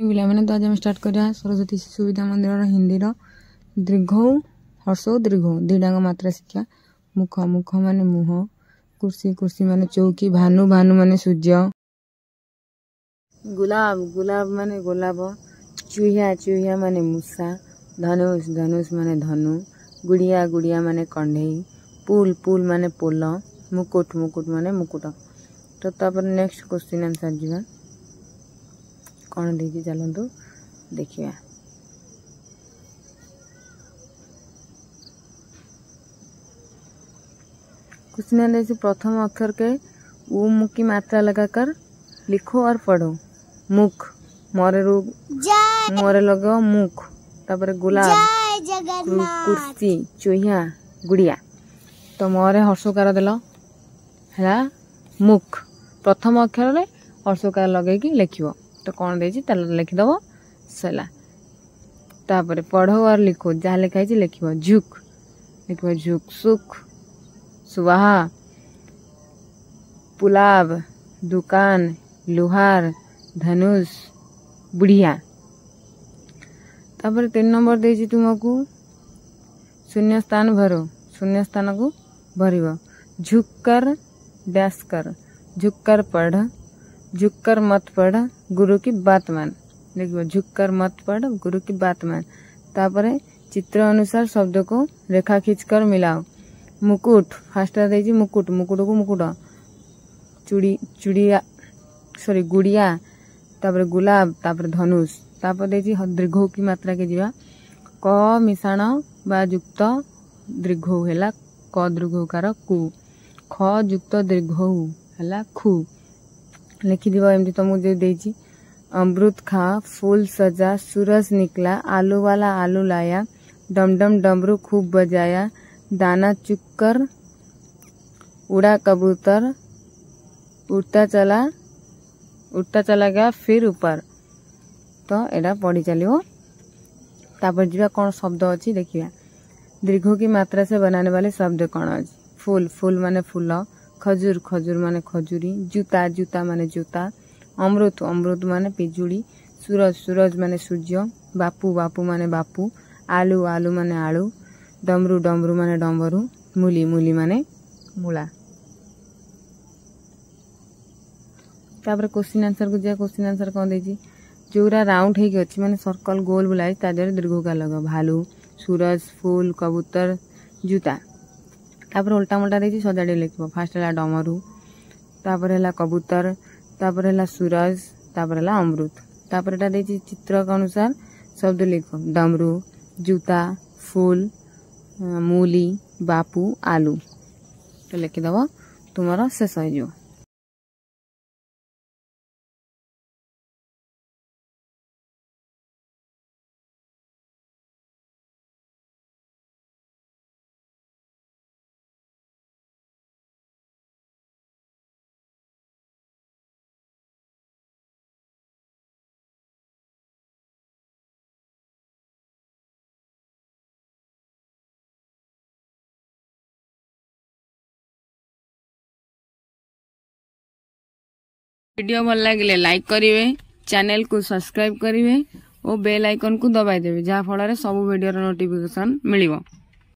पिलाने तो आज आम स्टार्ट करा सरस्वती शिशु विद्या मंदिर हिंदी दीर्घ हर्ष दीर्घ दीडांग मात्रा शिक्षा मुख मुख माने मुह कुर्सी कुर्सी माने चौकी भानु भानु माने सूर्य गुलाब गुलाब माने गोलाब चूहिया चूहिया माने मूषा धनुष धनुष माने धनु गुड़िया गुड़िया माने कंढई पुल पुल माने पोल मुकुट मुकुट माने मुकुट। तो नेक्स्ट क्वेश्चन आंसर जीवा कौन देखिए चलतु देखिए क्वेश्चन देखिए प्रथम अक्षर के उ मु की मात्रा लगाकर लिखो और पढ़ो। मुख मोरे मोरे लगो मुख तापर गुलाब कुर्सी चूहिया गुड़िया तो मोरे हर्षकार देल है मुख प्रथम अक्षर रे हर्षकार लगे लिखो तो कौन देछि लिखिदेव सला तापर पढ़ो और लिखो जहाँ लिखाई लिखो झुक लिखो झुक सुख सुहा पुलाब दुकान लुहार धनुष बुढ़िया। तापर 3 नंबर देछि तुमको शून्य स्थान भरो शून्य स्थान को भरिव झुक कर डैश कर झुक कर पढ़ झुक कर मत पढ़ गुरु की बात मान देखो झुक कर मत पढ़ गुरु की बात मान। तापर चित्र अनुसार शब्द को रेखा खींच कर मिलाओ। मुकुट फास्ट देजी मुकुट मुकुट को मुकुट चूड़ी चूड़िया सॉरी गुड़िया तापर गुलाब तापर धनुष तापर देजी दीर्घ की मात्रा के जीवा क मिशाण बा युक्त दीर्घ हैला क दीर्घकार कु ख युक्त दीर्घ हैला खु लिखिदिव एमती तुमको जो देजी अमृत खा फूल सजा सूरज निकला आलू वाला आलू लाया डमडम डमरू खूब बजाया दाना चुक कर उड़ा कबूतर उड़ता चला गया फिर ऊपर। तो एडा पढ़ी चलो तापर जीवा कौन शब्द अच्छी देखिया दीर्घ की मात्रा से बनाने वाले शब्द कौन अच्छी फूल फूल माने फूल खजूर खजूर माने खजूरी जूता जूता माने जूता अमृत अमृत माने पिजुड़ी सूरज सूरज माने सूर्य बापू बापू माने बापू आलू आलू माने आलू डमरू डमरू माने डमरू मूली मूली माने मूला। तापर क्वेश्चन आंसर को जा क्वेश्चन आंसर कौन देजी जोरा राउंड है अच्छी माने सर्कल गोल बुलाई ताजर दीर्घकार लग भालू सूरज फूल कबूतर जूता। तापर उल्टा मुल्टा देजी सजाड़ी लिखो फास्ट है डमरू तापर है कबूतर तापर है सूरज तापर है अमृत तापर एटा देजी चित्र के अनुसार शब्द लिखो डमरू जूता फूल मूली बापू आलू तो लिखिदेव तुमर शेष हो। वीडियो भल लगे लाइक करेंगे चैनल को सब्सक्राइब करेंगे और बेल आइकन को दबाई देवे जहाँ फल सब वीडियो नोटिफिकेशन मिलिबो।